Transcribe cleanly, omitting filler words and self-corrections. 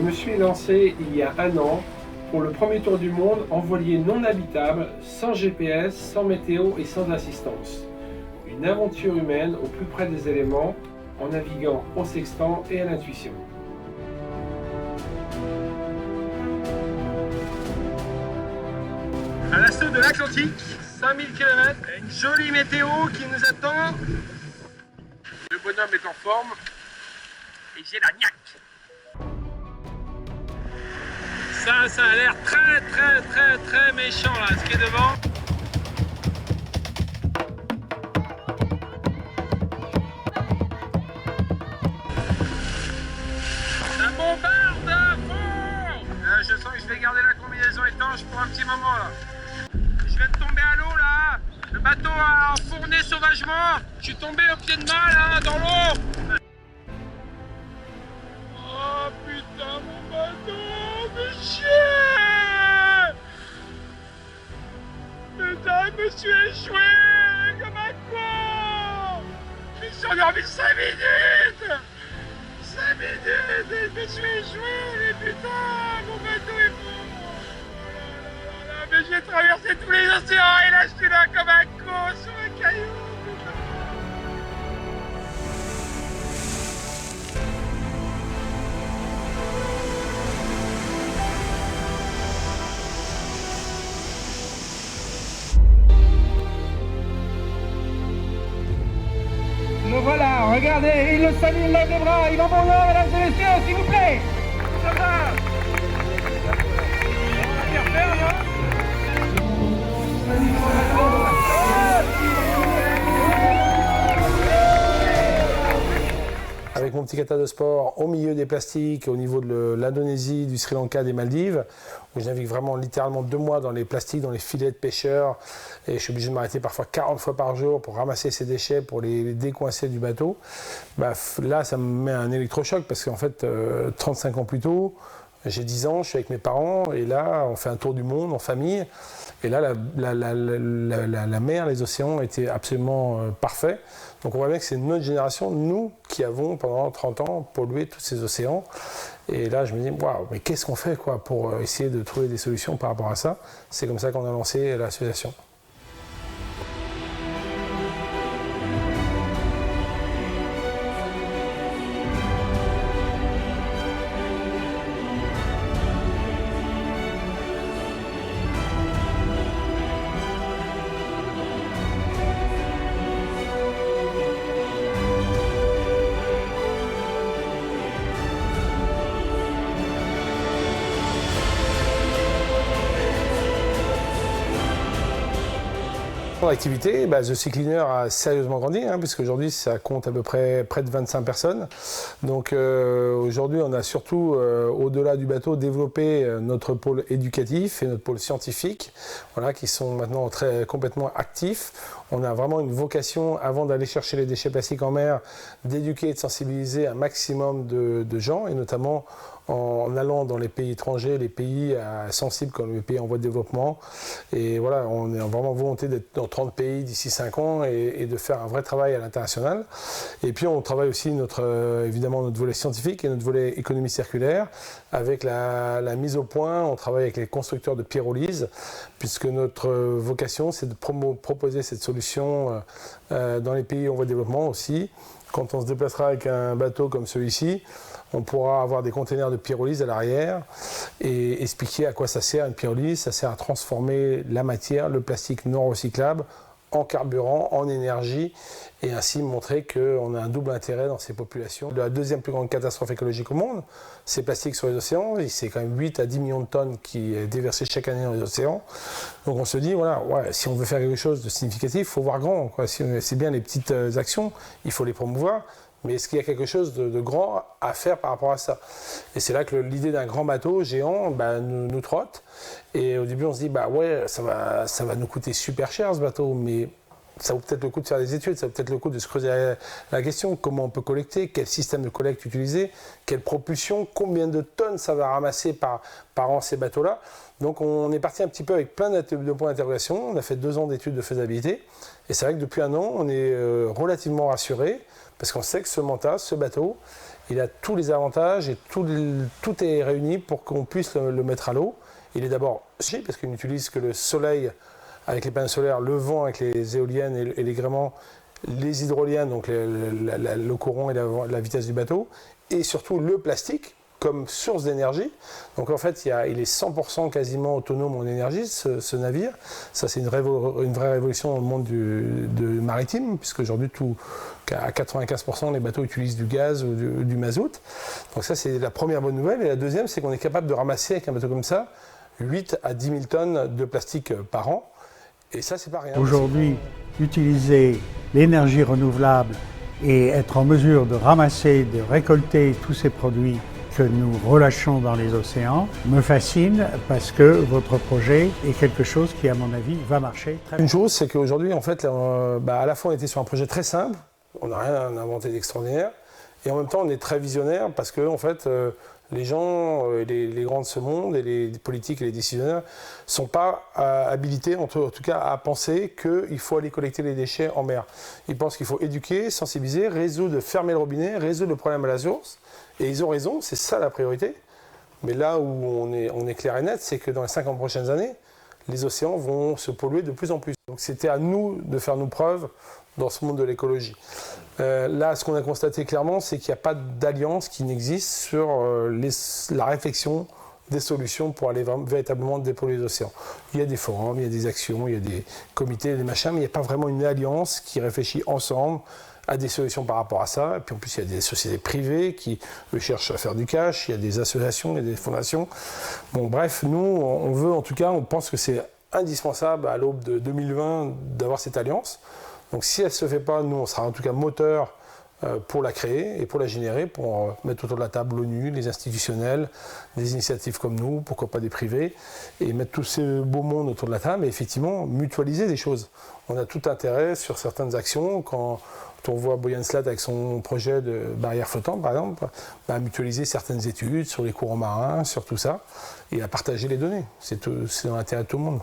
me suis lancé il y a un an pour le premier tour du monde en voilier non habitable, sans GPS, sans météo et sans assistance. Une aventure humaine au plus près des éléments, en naviguant au sextant et à l'intuition. À l'assaut de l'Atlantique, 5000 km, une jolie météo qui nous attend. Le bonhomme est en forme et j'ai la niaque. Ça a l'air très méchant là, ce qui est devant. Ça bombarde à fond. Je sens que je vais garder la combinaison étanche pour un petit moment là. Je viens de tomber à l'eau là. Le bateau a enfourné sauvagement. Je suis tombé au pied de mât là, dans l'eau. Oh putain, mon bateau, fais chier. Putain, je me suis échoué comme un con. Je me suis endormi 5 minutes. 5 minutes et je me suis échoué, mais putain, mon bateau est mort. Oh là là, mais j'ai traversé tous les océans et là je suis là comme un con sur un caillou. Le voilà, regardez, il le salue, il lève les bras, il va bon nord, mesdames et messieurs, s'il vous plaît. Ça va. On va bien faire, là. Avec mon petit kata de sport au milieu des plastiques, au niveau de l'Indonésie, du Sri Lanka, des Maldives, où je navigue vraiment littéralement 2 mois dans les plastiques, dans les filets de pêcheurs, et je suis obligé de m'arrêter parfois 40 fois par jour pour ramasser ces déchets, pour les décoincer du bateau. Bah, là, ça me met un électrochoc parce qu'en fait, 35 ans plus tôt, j'ai 10 ans, je suis avec mes parents, et là, on fait un tour du monde en famille. Et là, la mer, les océans étaient absolument parfaits. Donc on voit bien que c'est notre génération, nous, qui avons pendant 30 ans pollué tous ces océans. Et là, je me dis, waouh, mais qu'est-ce qu'on fait quoi, pour essayer de trouver des solutions par rapport à ça? C'est comme ça qu'on a lancé l'association. L'activité, The Sea Cleaner a sérieusement grandi, puisqu'aujourd'hui ça compte à peu près de 25 personnes. Donc aujourd'hui on a surtout, au-delà du bateau, développé notre pôle éducatif et notre pôle scientifique, voilà, qui sont maintenant complètement actifs. On a vraiment une vocation, avant d'aller chercher les déchets plastiques en mer, d'éduquer et de sensibiliser un maximum de gens, et notamment en allant dans les pays étrangers, les pays sensibles comme les pays en voie de développement. Et voilà, on est vraiment volonté d'être dans 30 pays d'ici 5 ans et de faire un vrai travail à l'international. Et puis on travaille aussi évidemment notre volet scientifique et notre volet économie circulaire avec la mise au point. On travaille avec les constructeurs de pyrolyse, puisque notre vocation c'est de proposer cette solution dans les pays en voie de développement aussi. Quand on se déplacera avec un bateau comme celui-ci, on pourra avoir des containers de pyrolyse à l'arrière et expliquer à quoi ça sert une pyrolyse. Ça sert à transformer la matière, le plastique non recyclable, en carburant, en énergie, et ainsi montrer qu'on a un double intérêt dans ces populations. La deuxième plus grande catastrophe écologique au monde, c'est le plastique sur les océans. C'est quand même 8 à 10 millions de tonnes qui est déversé chaque année dans les océans. Donc on se dit, voilà, si on veut faire quelque chose de significatif, il faut voir grand, quoi. C'est bien les petites actions, il faut les promouvoir. Mais est-ce qu'il y a quelque chose de grand à faire par rapport à ça? Et c'est là que l'idée d'un grand bateau géant nous trotte. Et au début, on se dit, ça va nous coûter super cher ce bateau, mais ça vaut peut-être le coup de faire des études, ça vaut peut-être le coup de se creuser la question, comment on peut collecter, quel système de collecte utiliser, quelle propulsion, combien de tonnes ça va ramasser par an ces bateaux-là. Donc on est parti un petit peu avec plein de points d'interrogation, on a fait 2 ans d'études de faisabilité, et c'est vrai que depuis 1 an, on est relativement rassuré, parce qu'on sait que ce Manta, ce bateau, il a tous les avantages et tout est réuni pour qu'on puisse le mettre à l'eau. Il est d'abord cheap, parce qu'il n'utilise que le soleil avec les panneaux solaires, le vent avec les éoliennes et les gréements, les hydroliennes, donc le courant et la vitesse du bateau, et surtout le plastique comme source d'énergie. Donc en fait, il est 100% quasiment autonome en énergie, ce navire. Ça, c'est une vraie révolution dans le monde du maritime, puisque aujourd'hui, à 95%, les bateaux utilisent du gaz ou du mazout. Donc ça, c'est la première bonne nouvelle. Et la deuxième, c'est qu'on est capable de ramasser avec un bateau comme ça 8 à 10 000 tonnes de plastique par an. Et ça, c'est pas rien. Aujourd'hui, utiliser l'énergie renouvelable et être en mesure de ramasser, de récolter tous ces produits que nous relâchons dans les océans me fascine parce que votre projet est quelque chose qui, à mon avis, va marcher très bien. Une chose, c'est qu'aujourd'hui, en fait, à la fois, on était sur un projet très simple, on n'a rien inventé d'extraordinaire, et en même temps, on est très visionnaire parce que, en fait, les gens, les grands de ce monde et les politiques et les décisionnaires ne sont pas habilités, en tout cas, à penser qu'il faut aller collecter les déchets en mer. Ils pensent qu'il faut éduquer, sensibiliser, fermer le robinet, résoudre le problème à la source. Et ils ont raison, c'est ça la priorité. Mais là où on est clair et net, c'est que dans les 50 prochaines années, les océans vont se polluer de plus en plus. Donc c'était à nous de faire nos preuves dans ce monde de l'écologie. Là, ce qu'on a constaté clairement, c'est qu'il n'y a pas d'alliance qui n'existe sur la réflexion des solutions pour aller véritablement dépolluer les océans. Il y a des forums, il y a des actions, il y a des comités, des machins, mais il n'y a pas vraiment une alliance qui réfléchit ensemble à des solutions par rapport à ça. Et puis en plus, il y a des sociétés privées qui cherchent à faire du cash, il y a des associations, il y a des fondations. Bon, bref, nous, on veut, en tout cas, on pense que c'est indispensable à l'aube de 2020 d'avoir cette alliance. Donc si elle ne se fait pas, nous, on sera en tout cas moteur pour la créer et pour la générer, pour mettre autour de la table l'ONU, les institutionnels, des initiatives comme nous, pourquoi pas des privés, et mettre tous ces beaux mondes autour de la table et effectivement mutualiser des choses. On a tout intérêt sur certaines actions, quand on voit Boyan Slat avec son projet de barrière flottante par exemple, à mutualiser certaines études sur les courants marins, sur tout ça, et à partager les données. C'est dans l'intérêt de tout le monde.